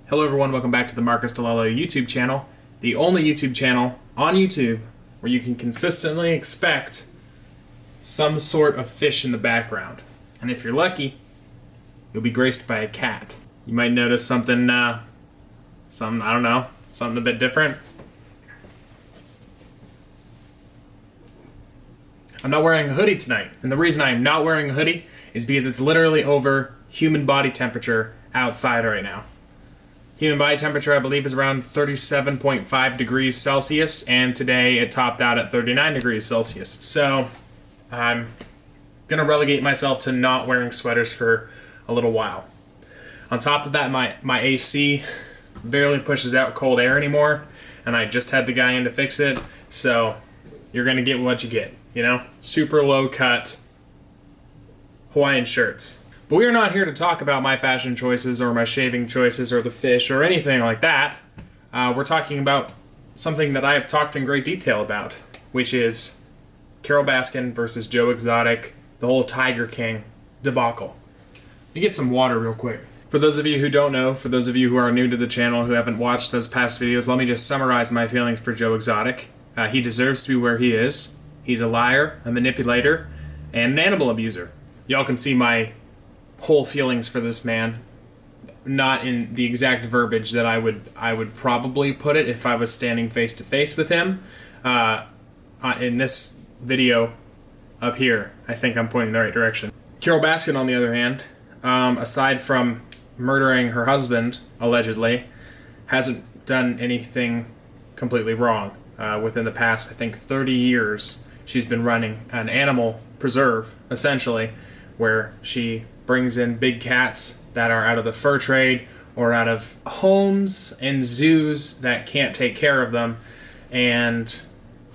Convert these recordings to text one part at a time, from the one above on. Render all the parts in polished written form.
Hello everyone, welcome back to the Dell'Olio YouTube channel, the only YouTube channel on YouTube where you can consistently expect some sort of fish in the background. And if you're lucky, you'll be graced by a cat. You might notice something a bit different. I'm not wearing a hoodie tonight, and the reason I'm not wearing a hoodie is because it's literally over human body temperature outside right now. Human body temperature, I believe, is around 37.5 degrees Celsius, and today it topped out at 39 degrees Celsius. So I'm going to relegate myself to not wearing sweaters for a little while. On top of that, my AC barely pushes out cold air anymore, and I just had the guy in to fix it, so you're going to get what you get, you know? Super low cut Hawaiian shirts. But we are not here to talk about my fashion choices or my shaving choices or the fish or anything like that. We're talking about something that I have talked in great detail about, which is Carole Baskin versus Joe Exotic, the whole Tiger King debacle. Let me get some water real quick. For those of you who don't know, for those of you who are new to the channel who haven't watched those past videos, let me just summarize my feelings for Joe Exotic. He deserves to be where he is. He's a liar, a manipulator, and an animal abuser. Y'all can see my whole feelings for this man, not in the exact verbiage that I would probably put it if I was standing face to face with him. In this video up here, I think I'm pointing in the right direction. Carole Baskin, on the other hand, aside from murdering her husband, allegedly, hasn't done anything completely wrong. Within the past, I think, 30 years, she's been running an animal preserve, essentially, where she brings in big cats that are out of the fur trade or out of homes and zoos that can't take care of them, and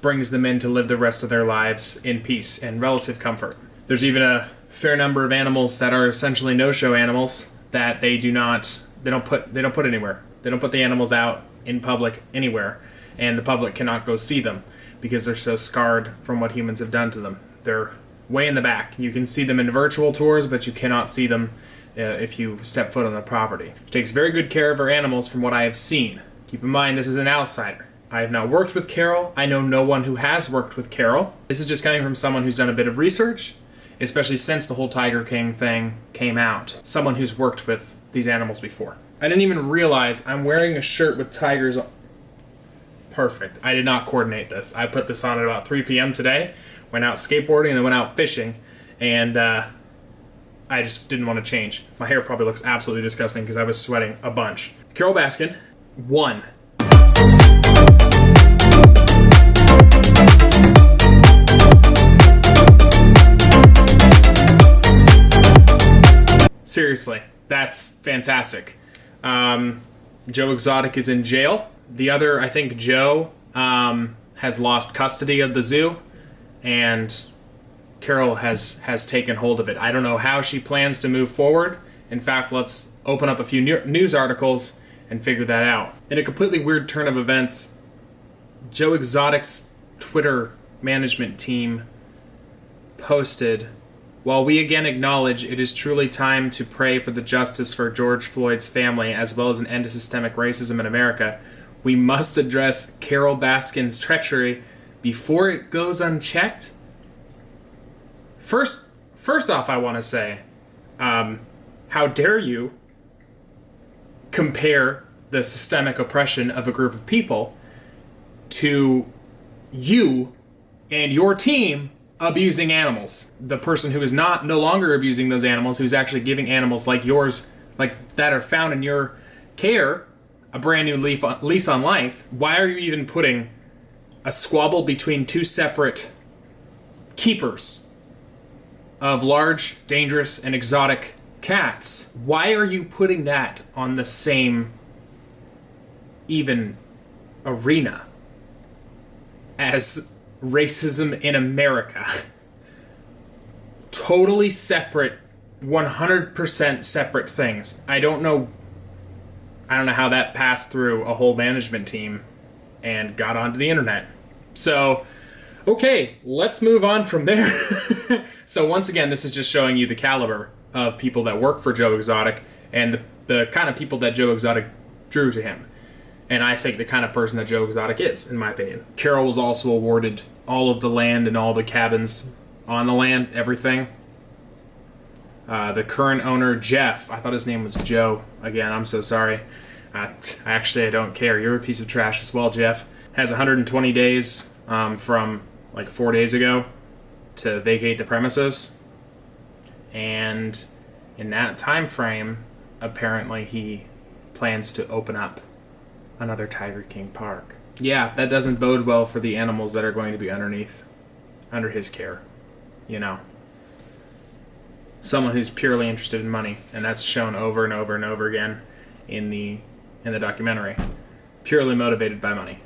brings them in to live the rest of their lives in peace and relative comfort. There's even a fair number of animals that are essentially no-show animals that they don't put anywhere. They don't put the animals out in public anywhere, and the public cannot go see them because they're so scarred from what humans have done to them. They're way in the back. You can see them in virtual tours, but you cannot see them if you step foot on the property. She takes very good care of her animals from what I have seen. Keep in mind, this is an outsider. I have not worked with Carole. I know no one who has worked with Carole. This is just coming from someone who's done a bit of research, especially since the whole Tiger King thing came out. Someone who's worked with these animals before. I didn't even realize I'm wearing a shirt with tigers on. Perfect. I did not coordinate this. I put this on at about 3 p.m. today, went out skateboarding, and then went out fishing, and I just didn't want to change. My hair probably looks absolutely disgusting because I was sweating a bunch. Carole Baskin won. Seriously, that's fantastic. Joe Exotic is in jail. The other, I think Joe has lost custody of the zoo, and Carole has taken hold of it. I don't know how she plans to move forward. In fact, let's open up a few news articles and figure that out. In a completely weird turn of events, Joe Exotic's Twitter management team posted, "While we again acknowledge it is truly time to pray for the justice for George Floyd's family as well as an end to systemic racism in America, we must address Carole Baskin's treachery before it goes unchecked." First off, I want to say, how dare you compare the systemic oppression of a group of people to you and your team abusing animals. The person who is no longer abusing those animals, who's actually giving animals like yours, like that are found in your care, a brand new lease on life. Why are you even putting a squabble between two separate keepers of large, dangerous, and exotic cats? Why are you putting that on the same even arena as racism in America? Totally separate, 100% separate things. I don't know how that passed through a whole management team and got onto the internet. So, okay, let's move on from there. So once again, this is just showing you the caliber of people that work for Joe Exotic and the kind of people that Joe Exotic drew to him. And I think the kind of person that Joe Exotic is, in my opinion. Carole was also awarded all of the land and all the cabins on the land, everything. The current owner, Jeff, I thought his name was Joe. Again, I'm so sorry. Actually, I don't care. You're a piece of trash as well, Jeff. Has 120 days from like 4 days ago to vacate the premises. And in that time frame, apparently he plans to open up another Tiger King park. Yeah, that doesn't bode well for the animals that are going to be under his care. You know, someone who's purely interested in money, and that's shown over and over and over again in the documentary. Purely motivated by money.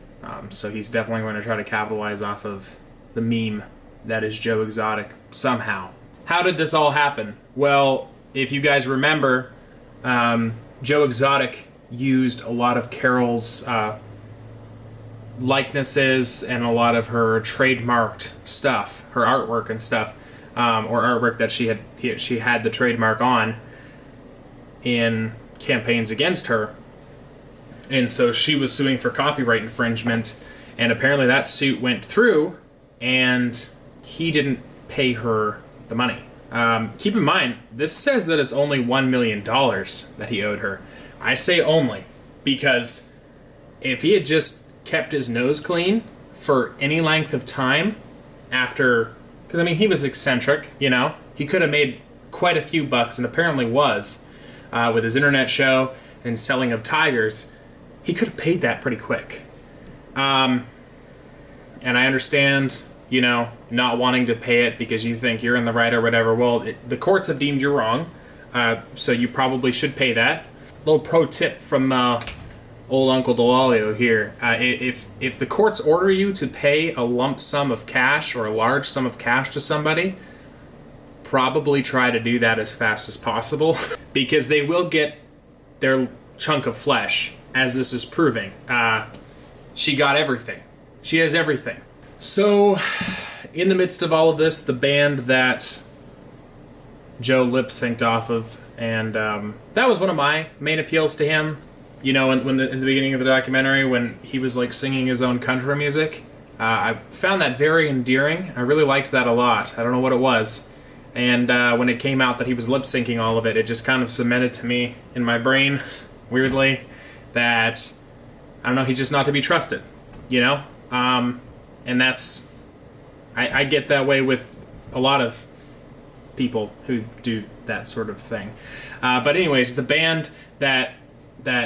So he's definitely going to try to capitalize off of the meme that is Joe Exotic somehow. How did this all happen? Well, if you guys remember, Joe Exotic used a lot of Carole's likenesses and a lot of her trademarked stuff, her artwork and stuff, or artwork that she had the trademark on in campaigns against her. And so she was suing for copyright infringement, and apparently that suit went through, and he didn't pay her the money. Keep in mind, this says that it's only $1 million that he owed her. I say only, because if he had just kept his nose clean for any length of time after, because I mean, he was eccentric, you know, he could have made quite a few bucks, and apparently was, with his internet show and selling of tigers. He could have paid that pretty quick. And I understand, you know, not wanting to pay it because you think you're in the right or whatever. Well, the courts have deemed you wrong, so you probably should pay that. Little pro tip from old Uncle Dell'Olio here. If the courts order you to pay a lump sum of cash or a large sum of cash to somebody, probably try to do that as fast as possible because they will get their chunk of flesh, as this is proving. She got everything. She has everything. So, in the midst of all of this, the band that Joe lip-synced off of, and that was one of my main appeals to him. You know, in the beginning of the documentary, when he was like singing his own country music, I found that very endearing. I really liked that a lot. I don't know what it was. And when it came out that he was lip-syncing all of it, it just kind of cemented to me in my brain, weirdly, that, I don't know, he's just not to be trusted, you know? And that's, I get that way with a lot of people who do that sort of thing. But anyways, the band that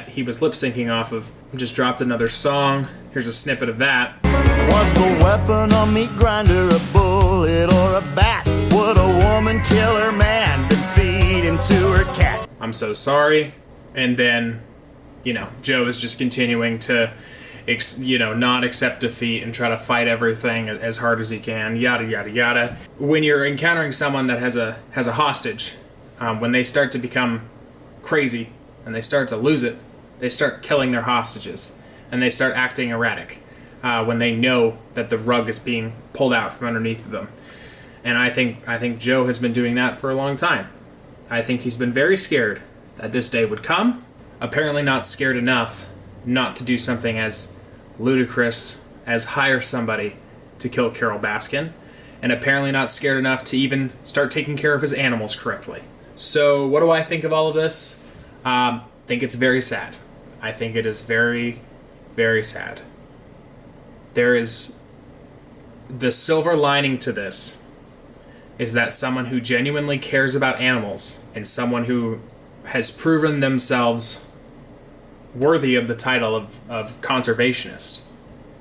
he was lip-syncing off of just dropped another song. Here's a snippet of that. Was the weapon a meat grinder, a bullet, or a bat? Would a woman kill her man, then feed him to her cat? I'm so sorry. And then, you know, Joe is just continuing to, not accept defeat and try to fight everything as hard as he can, yada, yada, yada. When you're encountering someone that has a hostage, when they start to become crazy and they start to lose it, they start killing their hostages and they start acting erratic when they know that the rug is being pulled out from underneath them. And I think Joe has been doing that for a long time. I think he's been very scared that this day would come. Apparently not scared enough not to do something as ludicrous as hire somebody to kill Carole Baskin, and apparently not scared enough to even start taking care of his animals correctly. So what do I think of all of this? I think it's very sad. I think it is very, very sad. There is the silver lining to this is that someone who genuinely cares about animals and someone who has proven themselves worthy of the title of conservationist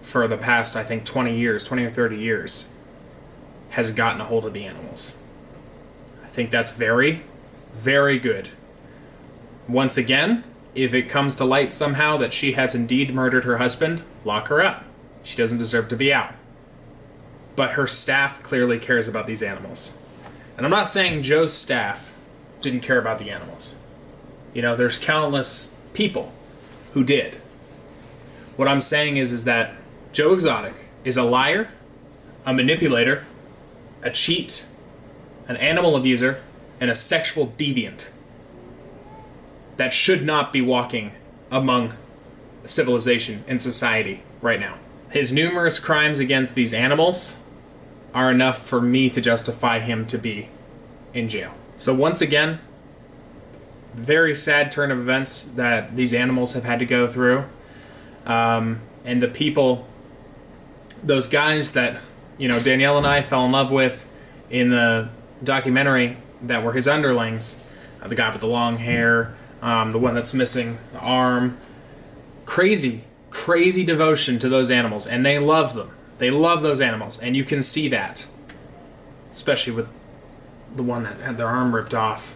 for the past, I think, 20 or 30 years, has gotten a hold of the animals. I think that's very, very good. Once again, if it comes to light somehow that she has indeed murdered her husband, lock her up. She doesn't deserve to be out. But her staff clearly cares about these animals. And I'm not saying Joe's staff didn't care about the animals. You know, there's countless people who did. What I'm saying is that Joe Exotic is a liar, a manipulator, a cheat, an animal abuser, and a sexual deviant that should not be walking among civilization and society right now. His numerous crimes against these animals are enough for me to justify him to be in jail. So once again, very sad turn of events that these animals have had to go through. And the people, those guys that, Danielle and I fell in love with in the documentary that were his underlings, the guy with the long hair, the one that's missing the arm, crazy devotion to those animals, and they love them. They love those animals, and you can see that, especially with the one that had their arm ripped off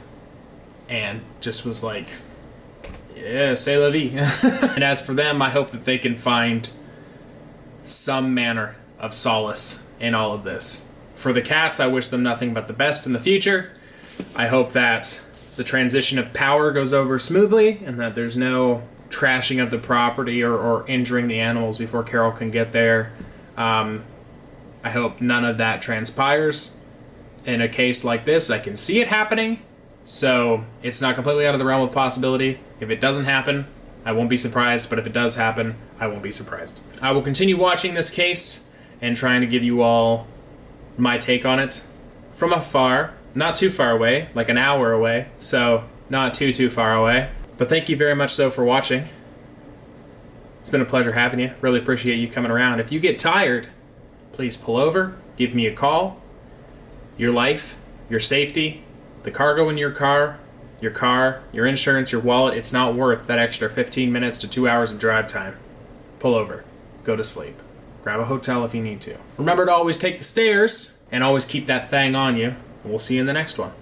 and just was like, yeah, c'est la vie. And as for them, I hope that they can find some manner of solace in all of this. For the cats, I wish them nothing but the best in the future. I hope that the transition of power goes over smoothly and that there's no trashing of the property or injuring the animals before Carole can get there. I hope none of that transpires. In a case like this, I can see it happening, so it's not completely out of the realm of possibility. If it doesn't happen, I won't be surprised, but if it does happen, I won't be surprised. I will continue watching this case and trying to give you all my take on it from afar, not too far away, like an hour away, so not too far away. But thank you very much so for watching. It's been a pleasure having you. Really appreciate you coming around. If you get tired, please pull over, give me a call. Your life, your safety, the cargo in your car, your insurance, your wallet, it's not worth that extra 15 minutes to 2 hours of drive time. Pull over. Go to sleep. Grab a hotel if you need to. Remember to always take the stairs and always keep that thing on you. We'll see you in the next one.